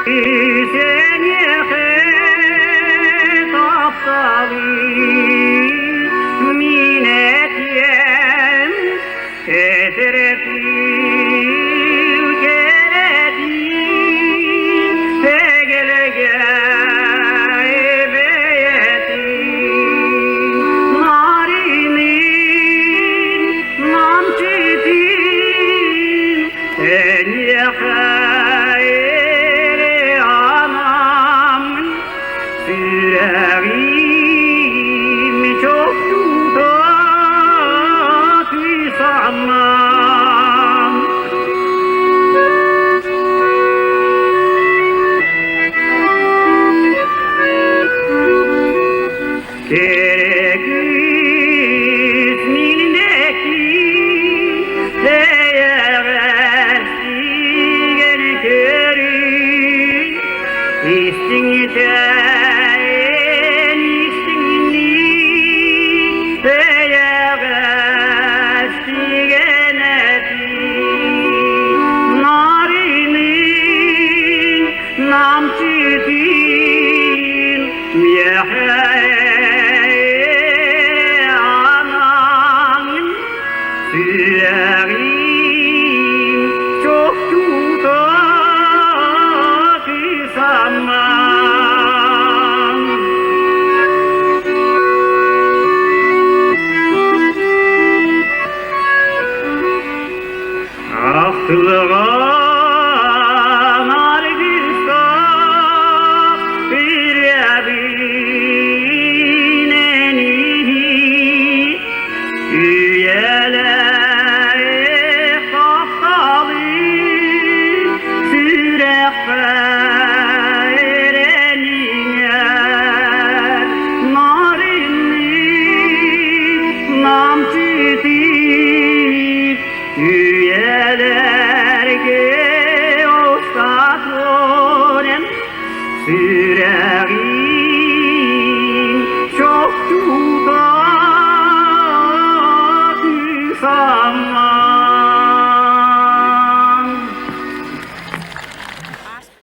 Seni hitaptavi minetiyem eterefiu keredim tegelege ebeyetim narinin namçitin en yakayere anam yüreğim çok tutar sanmam. Gerek ismindeki değersigen körü istinten istinli değersigen eti narinin namçıdin yüreğim çok tutar sanmam. Aklına nargis bir yabineni üyeleri kahkalı sürek verenine narinlik namçıdır üyelerge ustadın